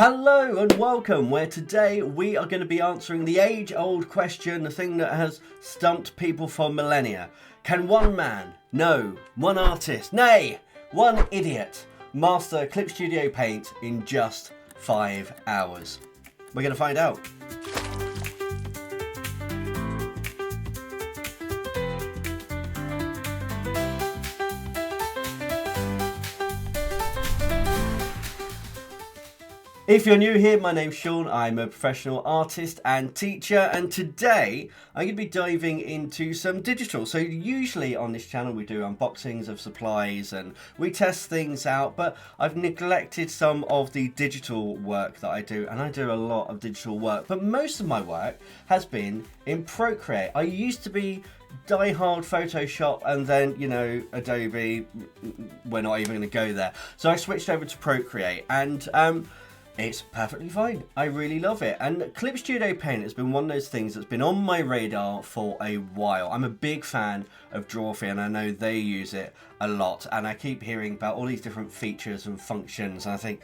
Hello and welcome, where today we are going to be answering the age-old question, the thing that has stumped people for millennia. Can one man, no, one artist, nay, one idiot, master Clip Studio Paint in just 5 hours? We're going to find out. If you're new here, my name's Sean. I'm a professional artist and teacher, and today I'm going to be diving into some digital. So usually on this channel we do unboxings of supplies and we test things out, but I've neglected some of the digital work that I do, and I do a lot of digital work, but most of my work has been in Procreate. I used to be die-hard Photoshop, and then, you know, Adobe, we're not even going to go there. So I switched over to Procreate, and it's perfectly fine. I really love it. And Clip Studio Paint has been one of those things that's been on my radar for a while. I'm a big fan of Drawfee, and I know they use it a lot. And I keep hearing about all these different features and functions, and I think,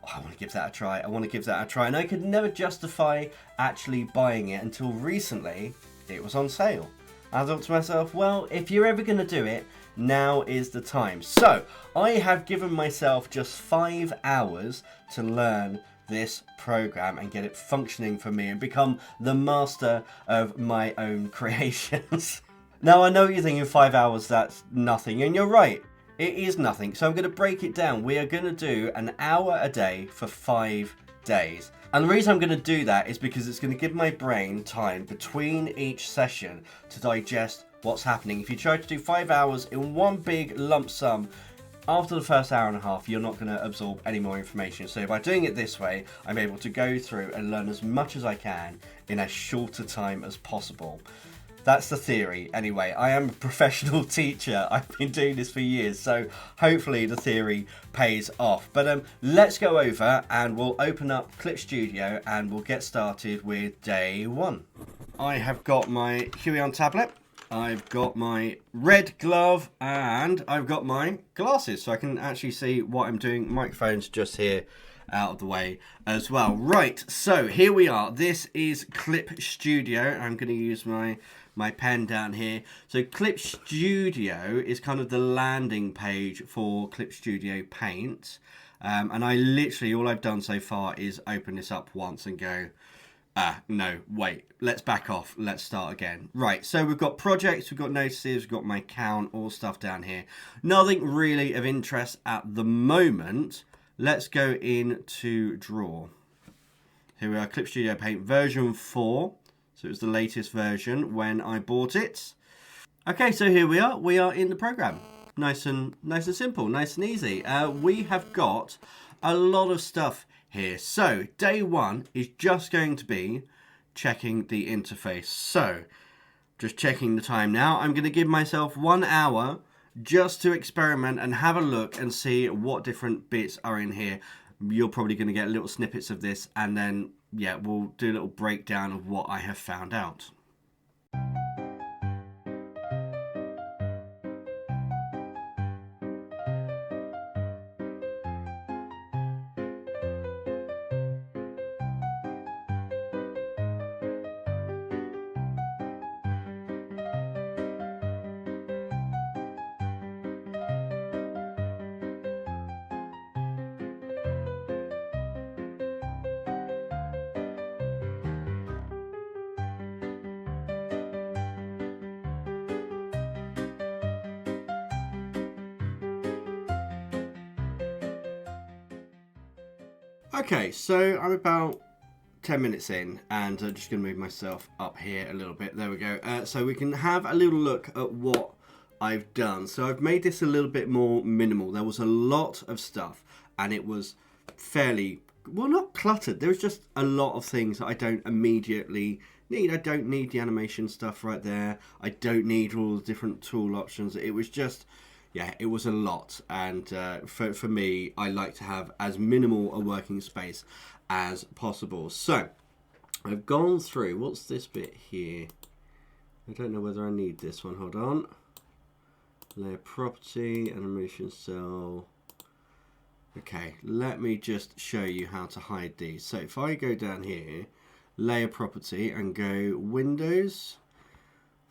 oh, I want to give that a try. I want to give that a try. And I could never justify actually buying it until recently it was on sale. I thought to myself, well, if you're ever going to do it, now is the time. So I have given myself just 5 hours to learn this program and get it functioning for me and become the master of my own creations. Now, I know you're thinking 5 hours, that's nothing, and you're right, it is nothing. So I'm going to break it down. We are going to do an hour a day for 5 days. And the reason I'm going to do that is because it's going to give my brain time between each session to digest what's happening. If you try to do 5 hours in one big lump sum, after the first hour and a half, you're not going to absorb any more information. So by doing it this way, I'm able to go through and learn as much as I can in as short a time as possible. That's the theory. Anyway, I am a professional teacher. I've been doing this for years, so hopefully the theory pays off. But let's go over and we'll open up Clip Studio and we'll get started with day one. I have got my Huey on tablet. I've got my red glove and I've got my glasses, so I can actually see what I'm doing. Microphone's just here out of the way as well. Right, so here we are. This is Clip Studio. I'm going to use my pen down here. So Clip Studio is kind of the landing page for Clip Studio Paint. And I literally, all I've done so far is open this up once and go, no, wait, let's back off. Let's start again. Right, so we've got projects, we've got notices, we've got my count, all stuff down here. Nothing really of interest at the moment. Let's go into Draw. Here we are, Clip Studio Paint version 4. So it was the latest version when I bought it. Okay, so here we are. We are in the program. Nice and simple, nice and easy. We have got a lot of stuff here. So day one is just going to be checking the interface. So just checking the time now. I'm going to give myself 1 hour just to experiment and have a look and see what different bits are in here. You're probably going to get little snippets of this, and then, yeah, we'll do a little breakdown of what I have found out. Okay, so I'm about 10 minutes in, and I'm just going to move myself up here a little bit. There we go. So we can have a little look at what I've done. So I've made this a little bit more minimal. There was a lot of stuff, and it was fairly, well, not cluttered. There was just a lot of things that I don't immediately need. I don't need the animation stuff right there. I don't need all the different tool options. It was just, yeah, it was a lot, and for me, I like to have as minimal a working space as possible. So I've gone through, what's this bit here? I don't know whether I need this one, hold on. Layer property, animation cell. Okay, let me just show you how to hide these. So if I go down here, layer property, and go Windows,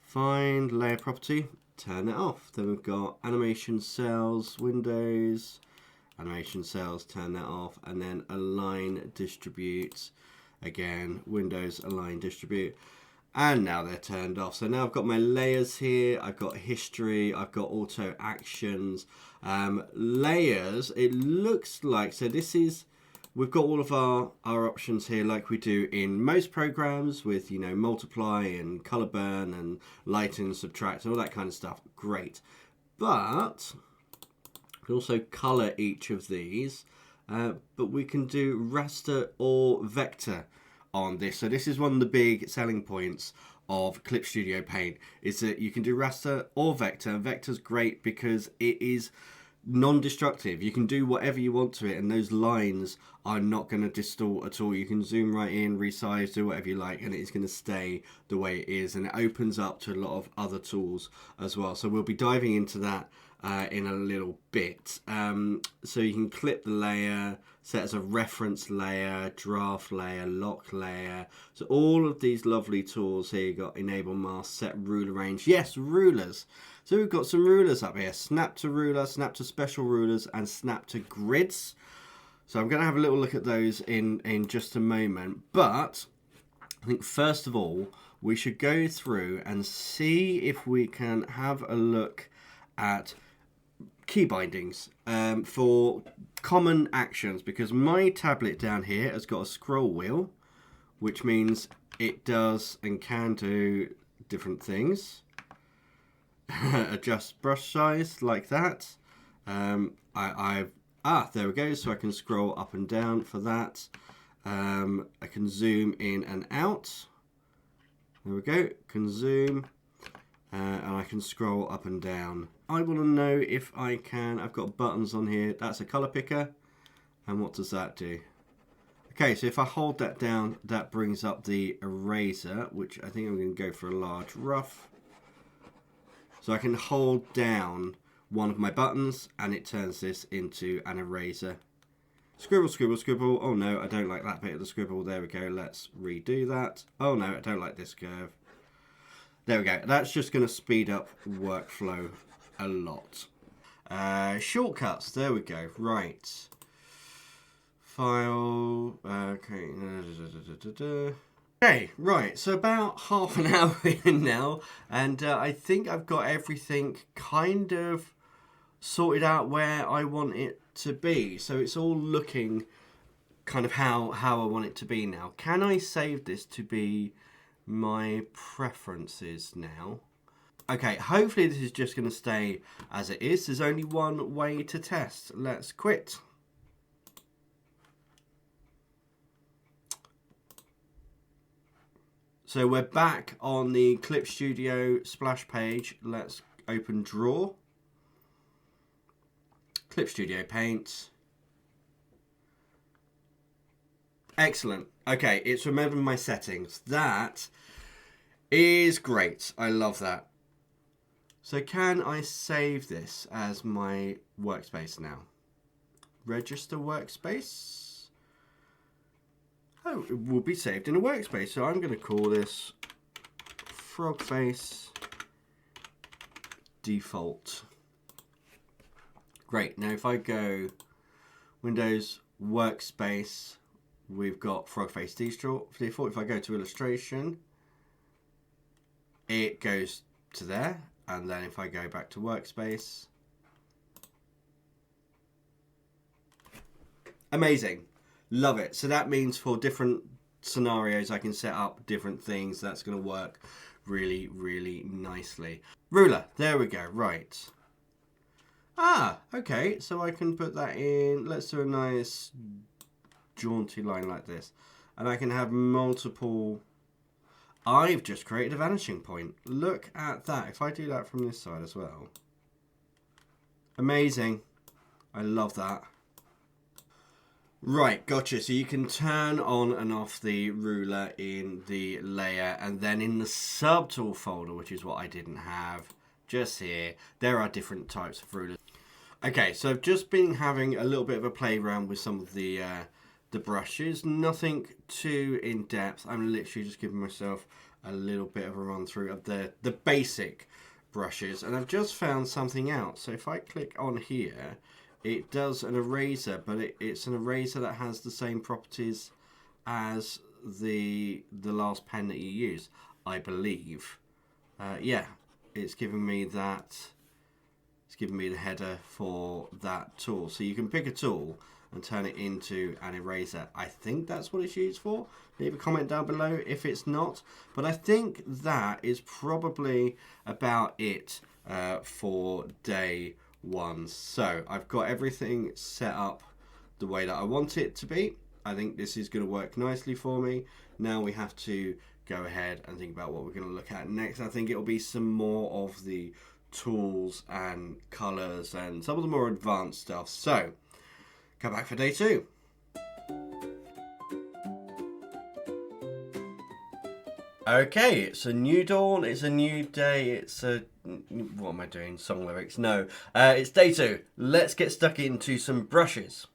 find layer property, turn it off. Then we've got animation cells, Windows, animation cells, turn that off, and then align distribute, again Windows, align distribute, and now they're turned off. So now I've got my layers here, I've got history, I've got auto actions, layers. It looks like, so this is, we've got all of our options here like we do in most programs with, you know, multiply and color burn and lighten, subtract, and all that kind of stuff. Great. But we can also color each of these, but we can do raster or vector on this. So this is one of the big selling points of Clip Studio Paint, is that you can do raster or vector. Vector's great because it is non-destructive. You can do whatever you want to it, and those lines are not going to distort at all. You can zoom right in, resize, do whatever you like, and it's going to stay the way it is, and it opens up to a lot of other tools as well. So we'll be diving into that in a little bit. So you can clip the layer, set as a reference layer, draft layer, lock layer. So all of these lovely tools here. You've got enable mask, set ruler range. Yes, rulers. So we've got some rulers up here. Snap to ruler, snap to special rulers, and snap to grids. So I'm going to have a little look at those in just a moment. But I think first of all, we should go through and see if we can have a look at key bindings for common actions, because my tablet down here has got a scroll wheel, which means it does and can do different things. Adjust brush size like that. There we go. So I can scroll up and down for that. I can zoom in and out. There we go. Can zoom. And I can scroll up and down. I want to know if I can. I've got buttons on here. That's a color picker. And what does that do? Okay, so if I hold that down, that brings up the eraser, which I think I'm going to go for a large rough. So I can hold down one of my buttons and it turns this into an eraser. Scribble, scribble, scribble. Oh no, I don't like that bit of the scribble. There we go. Let's redo that. Oh no, I don't like this curve. There we go. That's just going to speed up workflow a lot. Shortcuts. There we go. Right. File. Okay. Okay, right. So about half an hour in now, and I think I've got everything kind of sorted out where I want it to be. So it's all looking kind of how I want it to be now. Can I save this to be my preferences now? Okay, hopefully this is just going to stay as it is. There's only one way to test. Let's quit. So we're back on the Clip Studio splash page. Let's open Draw. Clip Studio Paint. Excellent. Okay, it's remembering my settings. That is great. I love that. So can I save this as my workspace now? Register workspace. Oh, it will be saved in a workspace. So I'm going to call this frog face default. Great. Now if I go Windows workspace, we've got frog face default. If I go to illustration, it goes to there. And then if I go back to workspace, amazing. Love it. So that means for different scenarios, I can set up different things. That's going to work really, really nicely. Ruler. There we go. Right. Ah, okay. So I can put that in. Let's do a nice jaunty line like this. And I can have multiple. I've just created a vanishing point. Look at that. If I do that from this side as well. Amazing. I love that. Right, gotcha. So you can turn on and off the ruler in the layer, and then in the subtool folder, which is what I didn't have just here, there are different types of rulers. Okay, so I've just been having a little bit of a play around with some of the brushes. Nothing too in depth. I'm literally just giving myself a little bit of a run through of the basic brushes, and I've just found something out. So if I click on here, it does an eraser, but it's an eraser that has the same properties as the last pen that you use, I believe. Yeah, it's giving me that. It's giving me the header for that tool. So you can pick a tool and turn it into an eraser. I think that's what it's used for. Leave a comment down below if it's not. But I think that is probably about it for day one. So I've got everything set up the way that I want it to be. I think this is going to work nicely for me. Now we have to go ahead and think about what we're going to look at next. I think it'll be some more of the tools and colors and some of the more advanced stuff. So come back for day two. Okay, it's a new dawn, it's a new day, it's a... what am I doing? Song lyrics? No. It's day two. Let's get stuck into some brushes.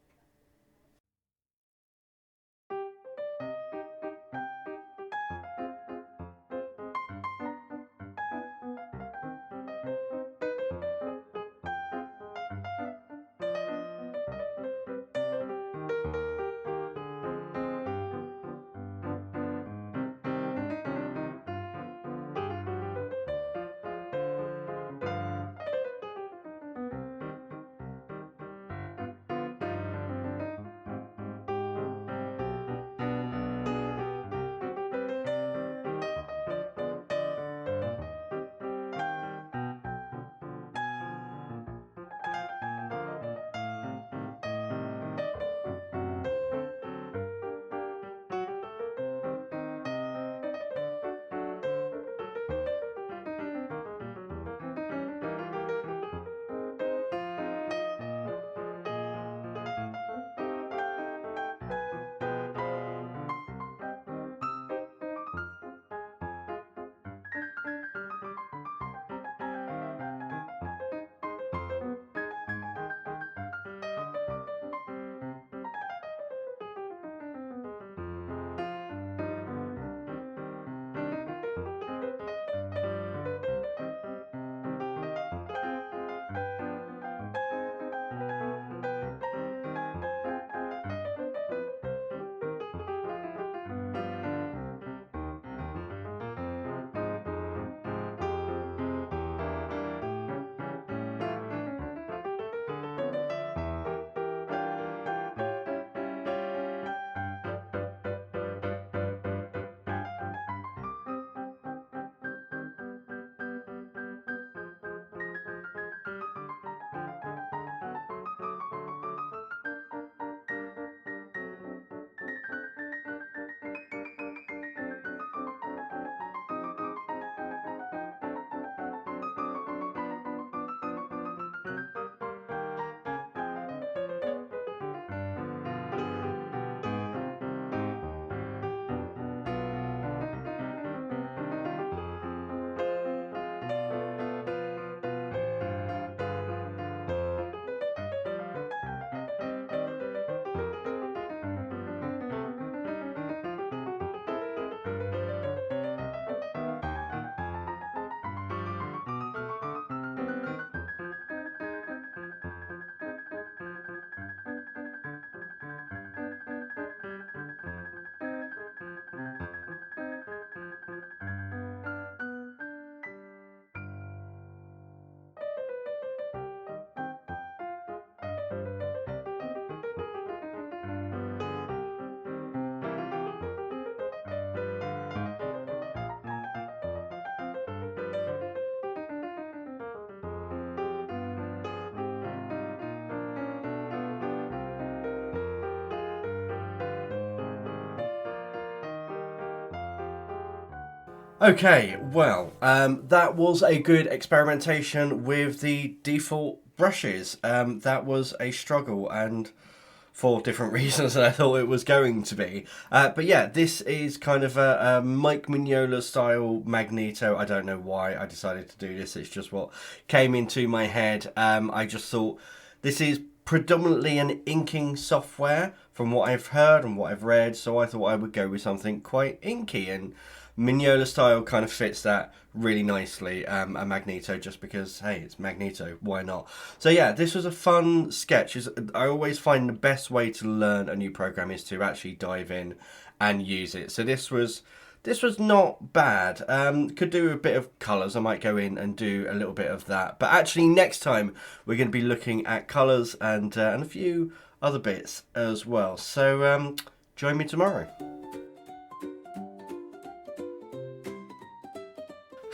Okay, well, that was a good experimentation with the default brushes. That was a struggle, and for different reasons than I thought it was going to be. But yeah, this is kind of a Mike Mignola style Magneto. I don't know why I decided to do this. It's just what came into my head. I just thought This is predominantly an inking software from what I've heard and what I've read, so I thought I would go with something quite inky, and Mignola style kind of fits that really nicely. A Magneto, just because, hey, it's Magneto, why not? So yeah, this was a fun sketch. I always find the best way to learn a new program is to actually dive in and use it. So this was not bad. Could do a bit of colours. I might go in and do a little bit of that. But actually next time we're going to be looking at colours and a few other bits as well. So join me tomorrow.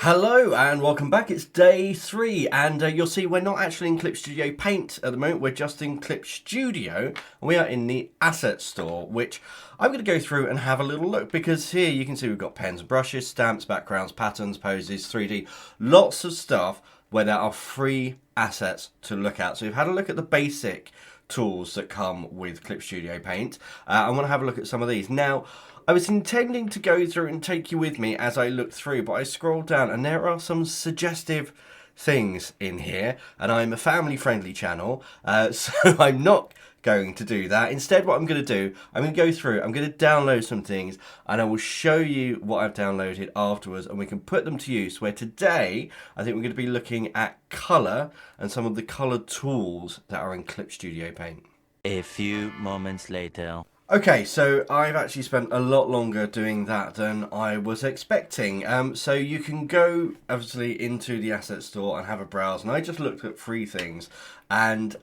Hello and welcome back. It's day 3 and you'll see we're not actually in Clip Studio Paint at the moment. We're just in Clip Studio and we are in the asset store, which I'm going to go through and have a little look, because here you can see we've got pens and brushes, stamps, backgrounds, patterns, poses, 3D, lots of stuff where there are free assets to look at. So we've had a look at the basic tools that come with Clip Studio Paint. I want to have a look at some of these. Now, I was intending to go through and take you with me as I look through, but I scrolled down and there are some suggestive things in here, and I'm a family-friendly channel, so I'm not going to do that. Instead, what I'm going to do, I'm going to go through, I'm going to download some things, and I will show you what I've downloaded afterwards, and we can put them to use, where today, I think we're going to be looking at colour and some of the colour tools that are in Clip Studio Paint. A few moments later. Okay, so I've actually spent a lot longer doing that than I was expecting. So you can go, obviously, into the asset store and have a browse. And I just looked at 3 things. And,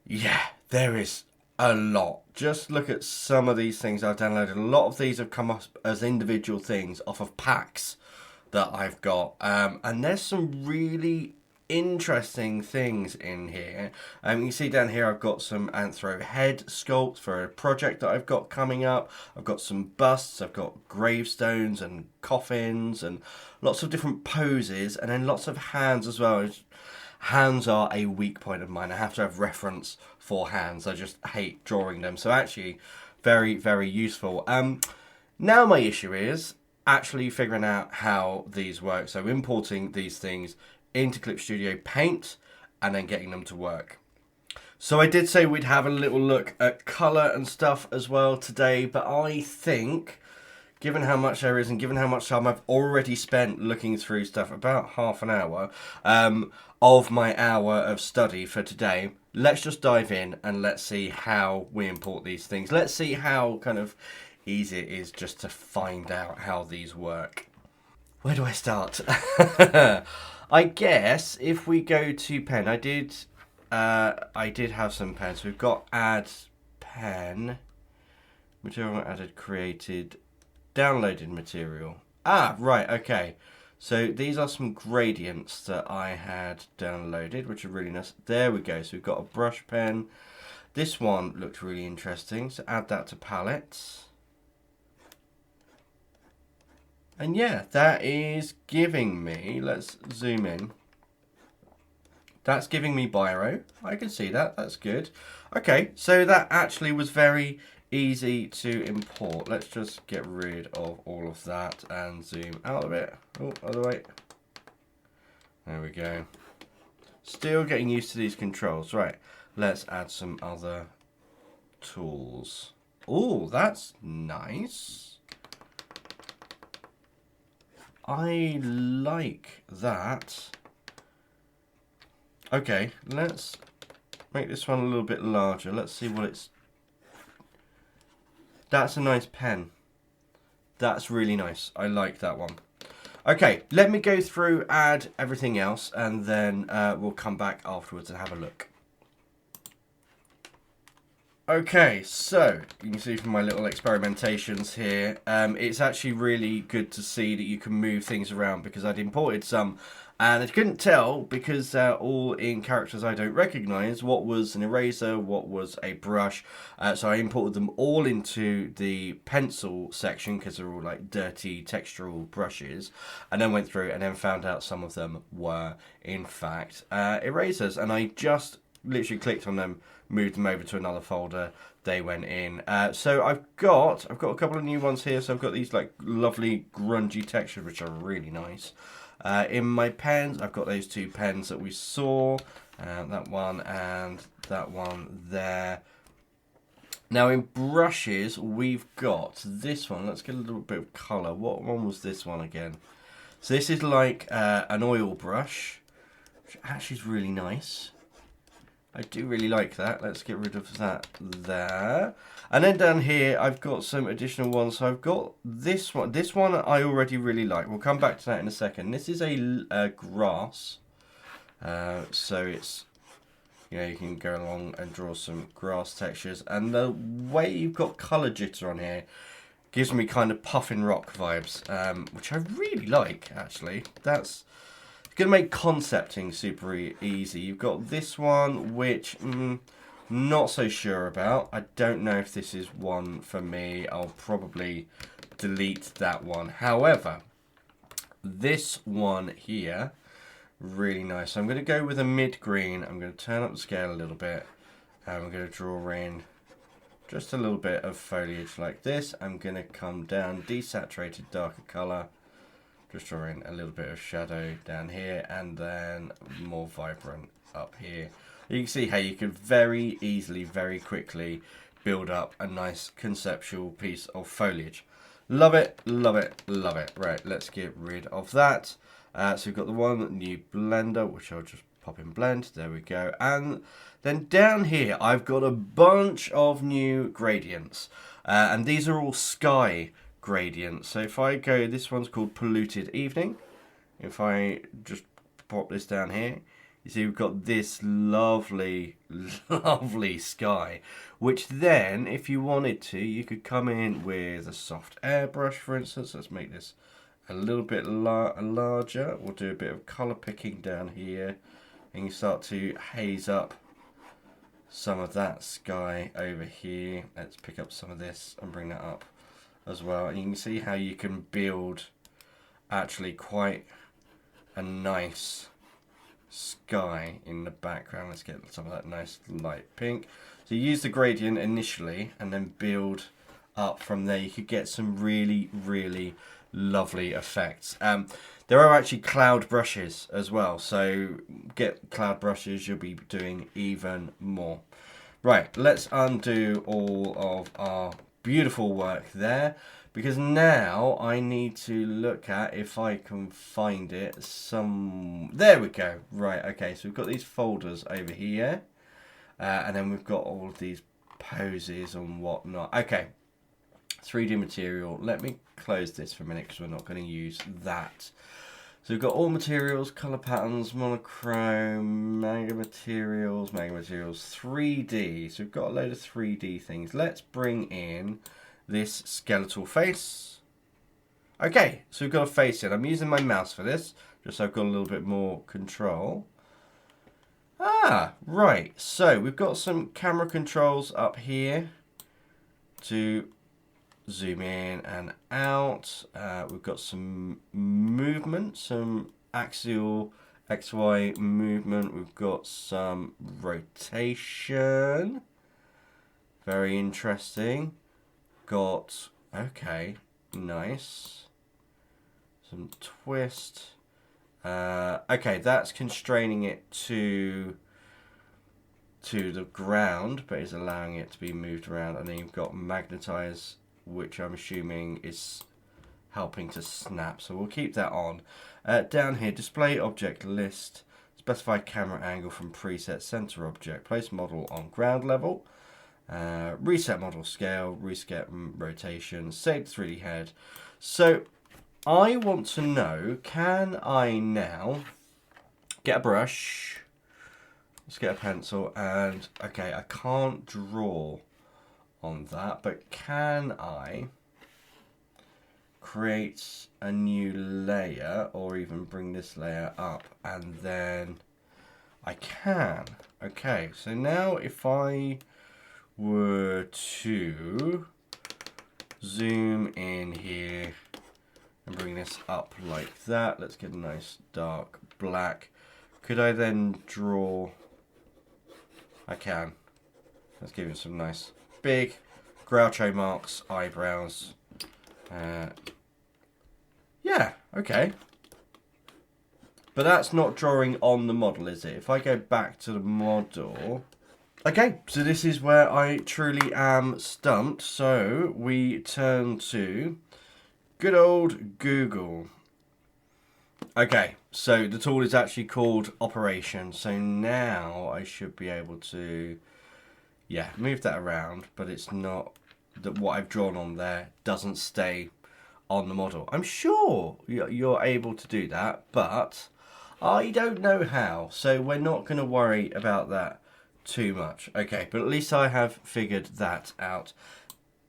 yeah, there is a lot. Just look at some of these things I've downloaded. A lot of these have come up as individual things off of packs that I've got. And there's some really interesting things in here. You can see down here I've got some anthro head sculpts for a project that I've got coming up. I've got some busts, I've got gravestones and coffins and lots of different poses, and then lots of hands as well. Hands are a weak point of mine. I have to have reference for hands. I just hate drawing them. So actually very, very useful. Now my issue is actually figuring out how these work. So importing these things into Clip Studio Paint and then getting them to work. So I did say we'd have a little look at colour and stuff as well today, but I think, given how much there is and given how much time I've already spent looking through stuff, about half an hour of my hour of study for today, let's just dive in and let's see how we import these things. Let's see how kind of easy it is just to find out how these work. Where do I start? I guess if we go to pen, I did have some pens. We've got add pen, material added, created, downloaded material. Ah, right, okay. So these are some gradients that I had downloaded, which are really nice. There we go. So we've got a brush pen. This one looked really interesting. So add that to palettes. And yeah, that is giving me, let's zoom in. That's giving me biro. I can see that, that's good. Okay, so that actually was very easy to import. Let's just get rid of all of that and zoom out a bit. Oh, other way. There we go. Still getting used to these controls. Right, let's add some other tools. Oh, that's nice. I like that. Okay, let's make this one a little bit larger. Let's see what it's... That's a nice pen. That's really nice. I like that one. Okay, let me go through, add everything else, and then we'll come back afterwards and have a look. Okay, so you can see from my little experimentations here, it's actually really good to see that you can move things around, because I'd imported some and I couldn't tell, because they're all in characters I don't recognise, what was an eraser, what was a brush. So I imported them all into the pencil section, because they're all like dirty textural brushes, and then went through and then found out some of them were in fact erasers, and I just literally clicked on them, moved them over to another folder, they went in. So I've got a couple of new ones here. So I've got these like lovely grungy textures, which are really nice. In my pens, I've got those 2 pens that we saw. That one and that one there. Now in brushes, we've got this one. Let's get a little bit of colour. What one was this one again? So this is like an oil brush, which actually is really nice. I do really like that. Let's get rid of that there. And then down here, I've got some additional ones. So I've got this one. This one I already really like. We'll come back to that in a second. This is a grass. So it's, you know, you can go along and draw some grass textures. And the way you've got colour jitter on here gives me kind of Puffin Rock vibes, which I really like, actually. That's going to make concepting super easy. You've got this one, which not so sure about. I don't know if this is one for me. I'll probably delete that one. However, this one here, really nice. So I'm going to go with a mid-green. I'm going to turn up the scale a little bit. And I'm going to draw in just a little bit of foliage like this. I'm going to come down, desaturated darker colour. Just drawing a little bit of shadow down here and then more vibrant up here. You can see how you can very easily, very quickly build up a nice conceptual piece of foliage. Love it, love it, love it. Right, let's get rid of that. So we've got the one new blender, which I'll just pop in blend. There we go. And then down here, I've got a bunch of new gradients. And these are all sky gradient. So if I go, this one's called Polluted Evening. If I just pop this down here, you see we've got this lovely, lovely sky, which then, if you wanted to, you could come in with a soft airbrush, for instance. Let's make this a little bit larger. We'll do a bit of colour picking down here, and you start to haze up some of that sky over here. Let's pick up some of this and bring that up as well, and you can see how you can build actually quite a nice sky in the background. Let's get some of that nice light pink. So you use the gradient initially and then build up from there. You could get some really, really lovely effects. There are actually cloud brushes as well, so get cloud brushes, you'll be doing even more. Right, let's undo all of our beautiful work there, because now I need to look at if I can find it there we go. Right, okay, so we've got these folders over here, and then we've got all of these poses and whatnot. Okay, 3D material. Let me close this for a minute because we're not going to use that. So we've got all materials, color patterns, monochrome, manga materials, 3D. So we've got a load of 3D things. Let's bring in this skeletal face. Okay, so we've got a face in. I'm using my mouse for this, just so I've got a little bit more control. Ah, right. So we've got some camera controls up here to zoom in and out. We've got some movement, some axial XY movement. We've got some rotation. Very interesting. Got, okay, nice. Some twist. Okay, that's constraining it to the ground, but is allowing it to be moved around. And then you've got magnetize, which I'm assuming is helping to snap. So we'll keep that on. Down here, display object list. Specify camera angle from preset center object. Place model on ground level. Reset model scale. Reset rotation. Save 3D head. So I want to know, can I now get a brush? Let's get a pencil. And okay, I can't draw on that, but can I create a new layer or even bring this layer up? And then I can. Okay, so now if I were to zoom in here and bring this up like that, let's get a nice dark black. Could I then draw? I can. Let's give it some nice big Groucho Marx eyebrows. Yeah, okay. But that's not drawing on the model, is it? If I go back to the model... Okay, so this is where I truly am stumped. So we turn to good old Google. Okay, so the tool is actually called Operation. So now I should be able to, yeah, move that around, but it's not that what I've drawn on there doesn't stay on the model. I'm sure you're able to do that, but I don't know how. So we're not going to worry about that too much. Okay, but at least I have figured that out.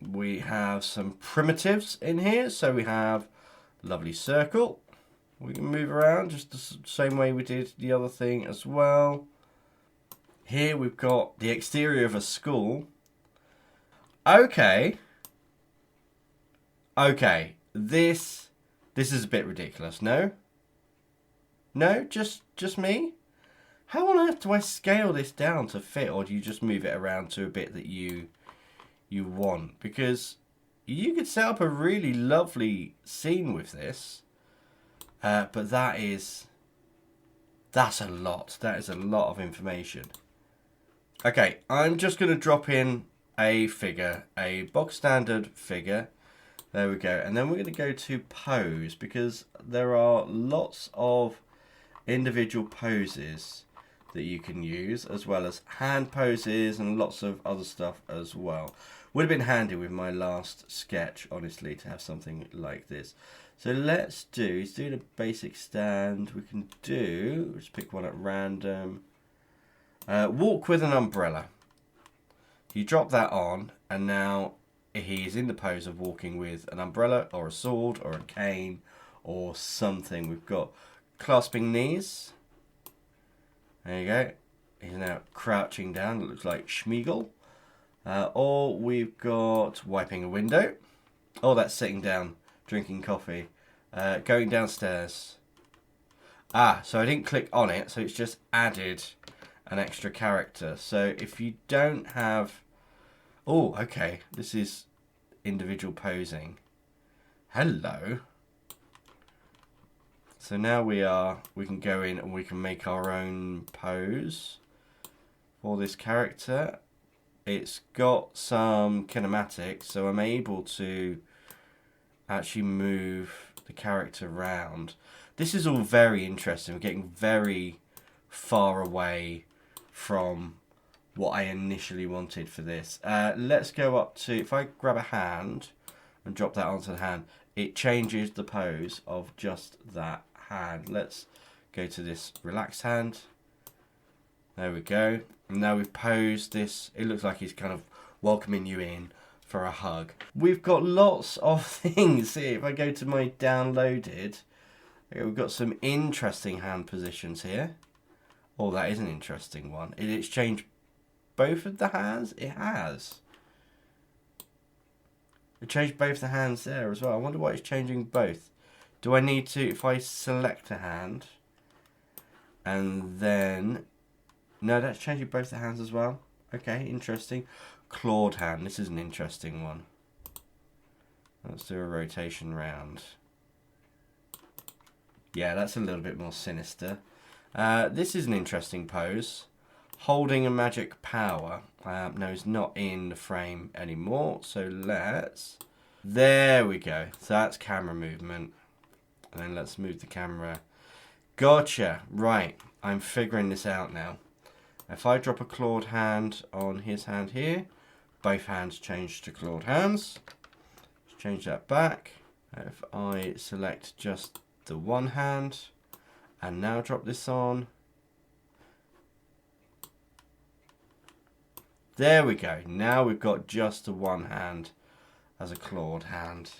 We have some primitives in here. So we have lovely circle. We can move around just the same way we did the other thing as well. Here we've got the exterior of a school. Okay. Okay. This is a bit ridiculous. No? No? Just me? How on earth do I scale this down to fit, or do you just move it around to a bit that you want? Because you could set up a really lovely scene with this. But that's a lot. That is a lot of information. Okay, I'm just going to drop in a figure, a box standard figure. There we go. And then we're going to go to pose, because there are lots of individual poses that you can use, as well as hand poses and lots of other stuff as well. Would have been handy with my last sketch, honestly, to have something like this. So let's do, he's doing a basic stand. We can do, let's pick one at random. Walk with an umbrella. You drop that on, and now he's in the pose of walking with an umbrella or a sword or a cane or something. We've got clasping knees. There you go. He's now crouching down. It looks like Schmeagol. Or we've got wiping a window. Oh, that's sitting down, drinking coffee. Going downstairs. So I didn't click on it, so it's just added an extra character. So if you don't have... Oh, okay. This is individual posing. Hello. So now we can go in and we can make our own pose for this character. It's got some kinematics, so I'm able to actually move the character around. This is all very interesting. We're getting very far away from what I initially wanted for this. Let's go up to, if I grab a hand and drop that onto the hand, it changes the pose of just that hand. Let's go to this relaxed hand. There we go. And now we've posed this. It looks like he's kind of welcoming you in for a hug. We've got lots of things here. If I go to my downloaded, we've got some interesting hand positions here. Oh, that is an interesting one. It's changed both of the hands. It has. It changed both the hands there as well. I wonder why it's changing both. Do I need to, if I select a hand, and then... No, that's changing both the hands as well. Okay, interesting. Clawed hand. This is an interesting one. Let's do a rotation round. Yeah, that's a little bit more sinister. This is an interesting pose. Holding a magic power. No, it's not in the frame anymore. So let's... There we go. So that's camera movement. And then let's move the camera. Gotcha. Right. I'm figuring this out now. If I drop a clawed hand on his hand here, both hands change to clawed hands. Let's change that back. If I select just the one hand and now drop this on. There we go. Now we've got just the one hand as a clawed hand.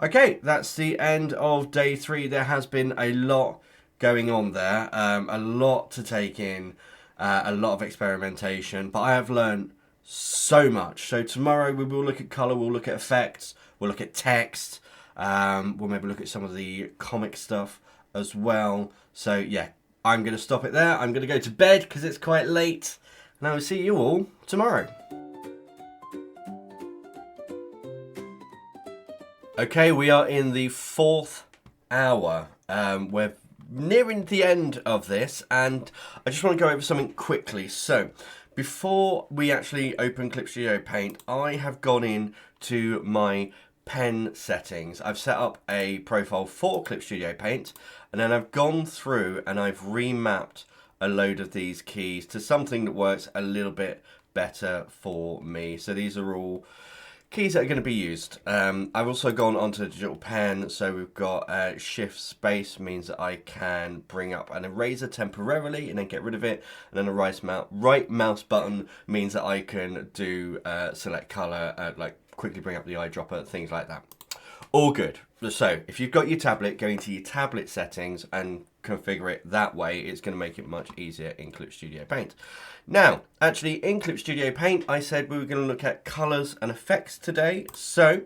Okay, that's the end of day 3. There has been a lot going on there. A lot to take in. A lot of experimentation, but I have learned so much. So tomorrow we will look at colour, we'll look at effects, we'll look at text, we'll maybe look at some of the comic stuff as well. So yeah, I'm going to stop it there. I'm going to go to bed because it's quite late, and I will see you all tomorrow. Okay, we are in the 4th hour. We're nearing the end of this, and I just want to go over something quickly. So, before we actually open Clip Studio Paint, I have gone in to my pen settings. I've set up a profile for Clip Studio Paint, and then I've gone through and I've remapped a load of these keys to something that works a little bit better for me. So these are all keys that are going to be used. I've also gone onto the digital pen, so we've got shift space means that I can bring up an eraser temporarily and then get rid of it, and then a right mouse button means that I can do select color, like quickly bring up the eyedropper, things like that. All good. So if you've got your tablet, go into your tablet settings and configure it that way. It's going to make it much easier in Clip Studio Paint. Now, actually in Clip Studio Paint, I said we were going to look at colors and effects today. So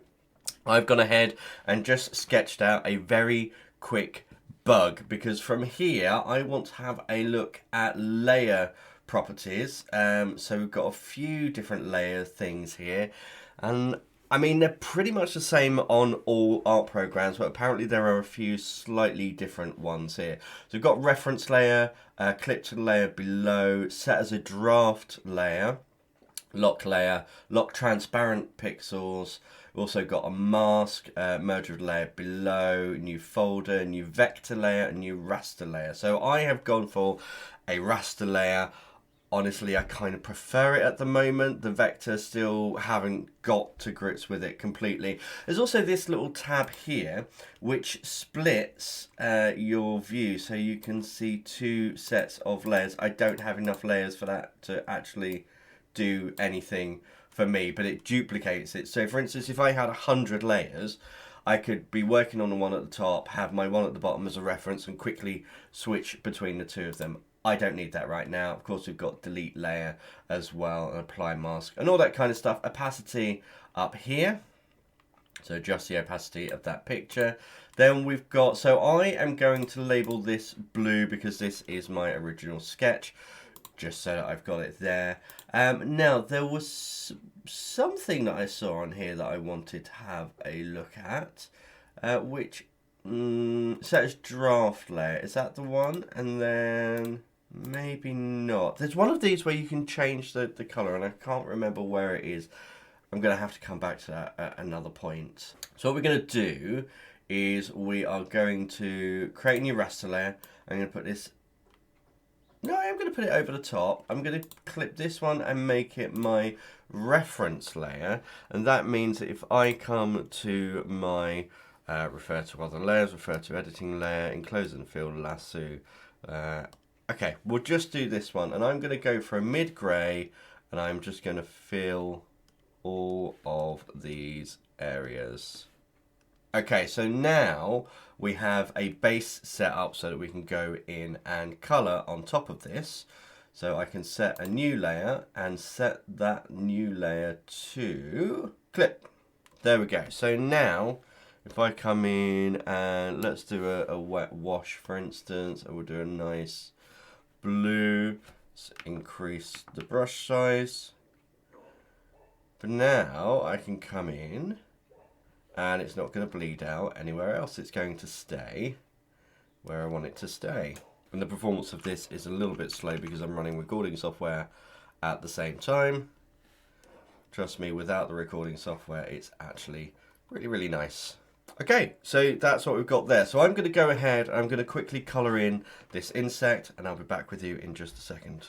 I've gone ahead and just sketched out a very quick bug, because from here I want to have a look at layer properties. So we've got a few different layer things here, and I mean, they're pretty much the same on all art programs, but apparently there are a few slightly different ones here. So we've got reference layer, clip to the layer below, set as a draft layer, lock transparent pixels. We've also got a mask, merge with layer below, new folder, new vector layer, and new raster layer. So I have gone for a raster layer. Honestly, I kind of prefer it at the moment. The vector still haven't got to grips with it completely. There's also this little tab here which splits your view, so you can see two sets of layers. I don't have enough layers for that to actually do anything for me, but it duplicates it. So for instance, if I had 100 layers, I could be working on the one at the top, have my one at the bottom as a reference, and quickly switch between the two of them. I don't need that right now. Of course, we've got delete layer as well, and apply mask and all that kind of stuff. Opacity up here, so adjust the opacity of that picture. Then we've got, so I am going to label this blue because this is my original sketch, just so that I've got it there. Now, there was something that I saw on here that I wanted to have a look at, which says draft layer. Is that the one? And then maybe not. There's one of these where you can change the color, and I can't remember where it is. I'm going to have to come back to that at another point. So what we're going to do is we are going to create a new raster layer. I'm going to put this, no, I'm going to put it over the top. I'm going to clip this one and make it my reference layer. And that means that if I come to my refer to other layers, refer to editing layer, enclose and fill lasso. Okay, we'll just do this one, and I'm going to go for a mid-grey, and I'm just going to fill all of these areas. Okay, so now we have a base set up so that we can go in and color on top of this. So I can set a new layer and set that new layer to clip. There we go. So now if I come in and let's do a wet wash, for instance, and we'll do a nice blue. Let's increase the brush size. But now I can come in and it's not going to bleed out anywhere else. It's going to stay where I want it to stay. And the performance of this is a little bit slow because I'm running recording software at the same time. Trust me, without the recording software, it's actually really, really nice. Okay, so that's what we've got there. So I'm going to go ahead, I'm going to quickly colour in this insect, and I'll be back with you in just a second.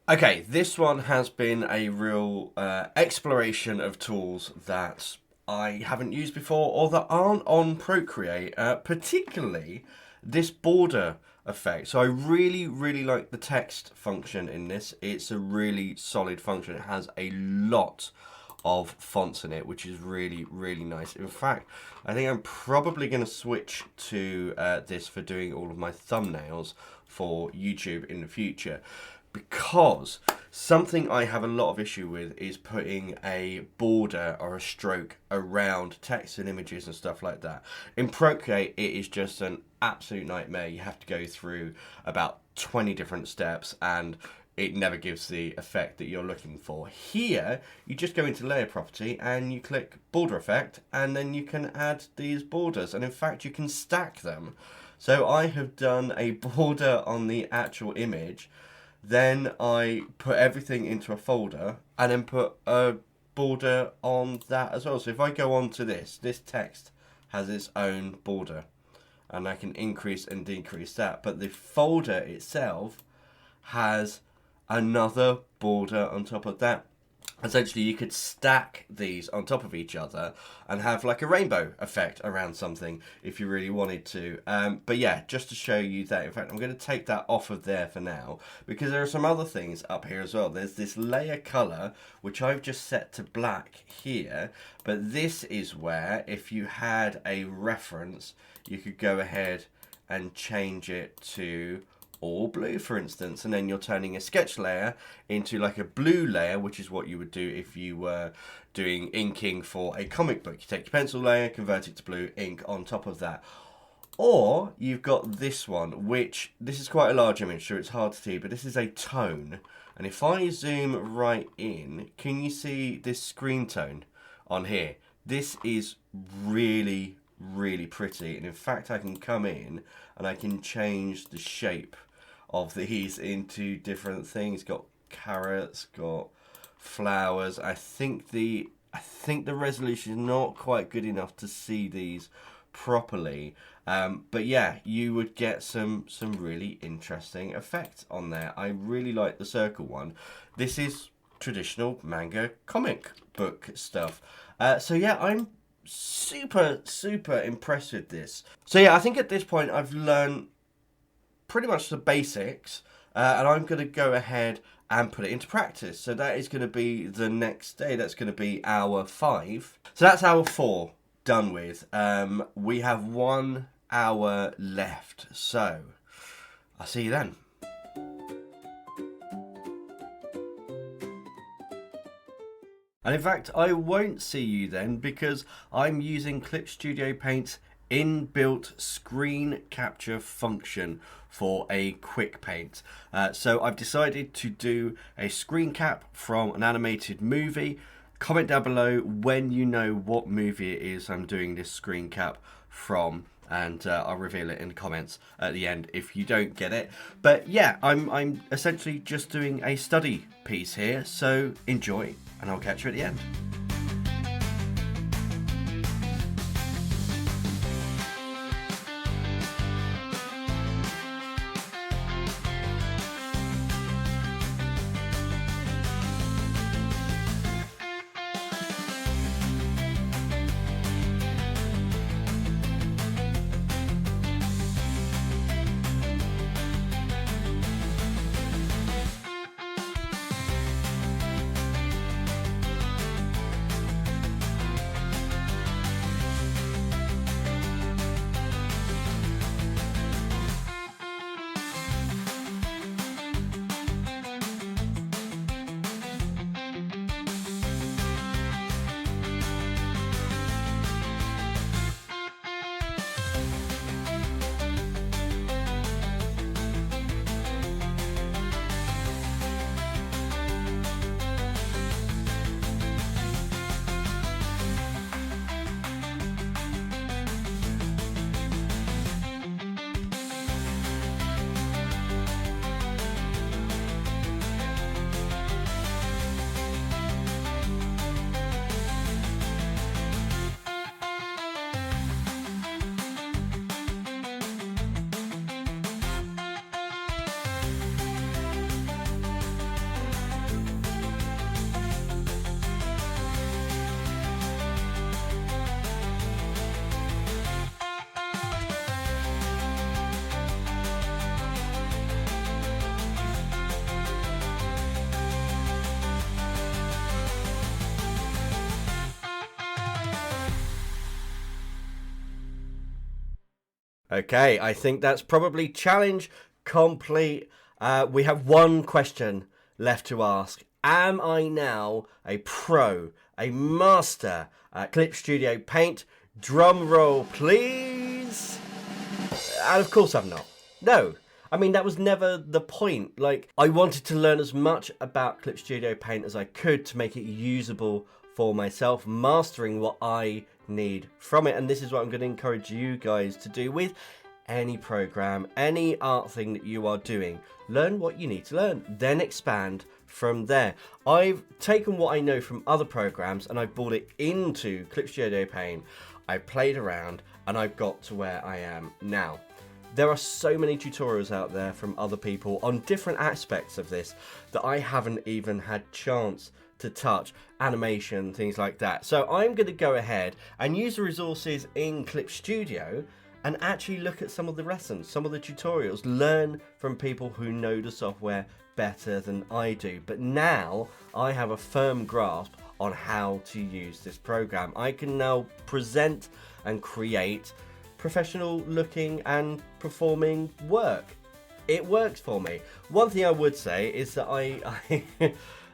Okay, this one has been a real exploration of tools that I haven't used before or that aren't on Procreate, particularly this border effect. So I really, really like the text function in this. It's a really solid function. It has a lot of fonts in it, which is really, really nice. In fact, I think I'm probably going to switch to this for doing all of my thumbnails for YouTube in the future. Because something I have a lot of issue with is putting a border or a stroke around text and images and stuff like that. In Procreate, it is just an absolute nightmare. You have to go through about 20 different steps and it never gives the effect that you're looking for. Here, you just go into layer property and you click border effect, and then you can add these borders. And in fact, you can stack them. So I have done a border on the actual image. Then I put everything into a folder and then put a border on that as well. So if I go on to this text has its own border and I can increase and decrease that. But the folder itself has another border on top of that. Essentially, you could stack these on top of each other and have like a rainbow effect around something if you really wanted to. But yeah, just to show you that, in fact, I'm going to take that off of there for now because there are some other things up here as well. There's this layer color, which I've just set to black here. But this is where, if you had a reference, you could go ahead and change it to all blue, for instance, and then you're turning a sketch layer into like a blue layer, which is what you would do if you were doing inking for a comic book. You take your pencil layer, convert it to blue, ink on top of that. Or you've got this one, which this is quite a large image, so it's hard to see, but this is a tone. And if I zoom right in, can you see this screen tone on here? This is really, really pretty. And in fact, I can come in and I can change the shape of these into different things. Got carrots, got flowers. I think the resolution is not quite good enough to see these properly, but yeah, you would get some really interesting effects on there. I really like the circle one. This is traditional manga comic book stuff. So yeah, I'm super impressed with this. So yeah, I think at this point I've learned pretty much the basics, and I'm going to go ahead and put it into practice. So that is going to be the next day. That's going to be hour 5. So that's hour 4 done with. We have 1 hour left. So I'll see you then. And in fact, I won't see you then because I'm using Clip Studio Paint's inbuilt screen capture function for a quick paint. So I've decided to do a screen cap from an animated movie. Comment down below when you know what movie it is I'm doing this screen cap from, and I'll reveal it in the comments at the end if you don't get it. But yeah, I'm essentially just doing a study piece here, so enjoy and I'll catch you at the end. Okay, I think that's probably challenge complete. We have one question left to ask. Am I now a pro, a master at Clip Studio Paint? Drum roll, please. And of course I'm not. No. I mean, that was never the point. Like, I wanted to learn as much about Clip Studio Paint as I could to make it usable for myself, mastering what I need from it. And this is what I'm going to encourage you guys to do with any program, any art thing that you are doing. Learn what you need to learn, then expand from there. I've taken what I know from other programs and I've brought it into Clip Studio Paint. I played around and I've got to where I am now. There are so many tutorials out there from other people on different aspects of this that I haven't even had chance to touch, animation, things like that. So I'm going to go ahead and use the resources in Clip Studio and actually look at some of the lessons, some of the tutorials, learn from people who know the software better than I do. But now I have a firm grasp on how to use this program. I can now present and create professional looking and performing work. It works for me. One thing I would say is that I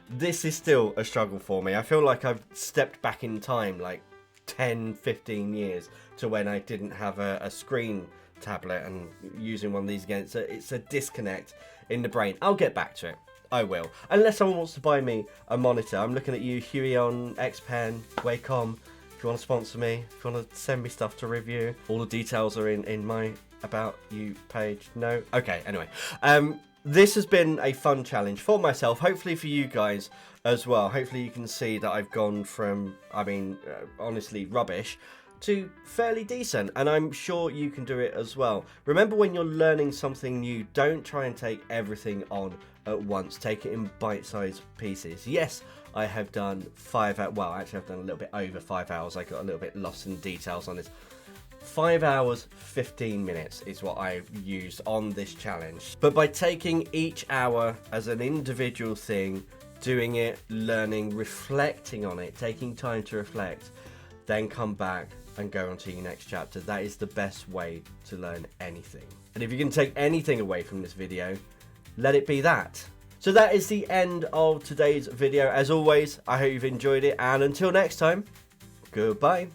this is still a struggle for me. I feel like I've stepped back in time like 10, 15 years to when I didn't have a screen tablet and using one of these again. It's a disconnect in the brain. I'll get back to it. I will. Unless someone wants to buy me a monitor. I'm looking at you, Huey on XPen, Wacom. If you want to sponsor me, if you want to send me stuff to review, all the details are in my About You page. No? Okay, anyway. This has been a fun challenge for myself, hopefully for you guys as well. Hopefully you can see that I've gone from, honestly rubbish to fairly decent, and I'm sure you can do it as well. Remember, when you're learning something new, don't try and take everything on at once. Take it in bite-sized pieces. Yes, I have done 5 hours, well actually I've done a little bit over 5 hours. I got a little bit lost in details on this. 5 hours 15 minutes is what I've used on this challenge. But by taking each hour as an individual thing, doing it, learning, reflecting on it, taking time to reflect, then come back and go on to your next chapter. That is the best way to learn anything. And if you can take anything away from this video, let it be that. So that is the end of today's video. As always, I hope you've enjoyed it, and until next time, goodbye.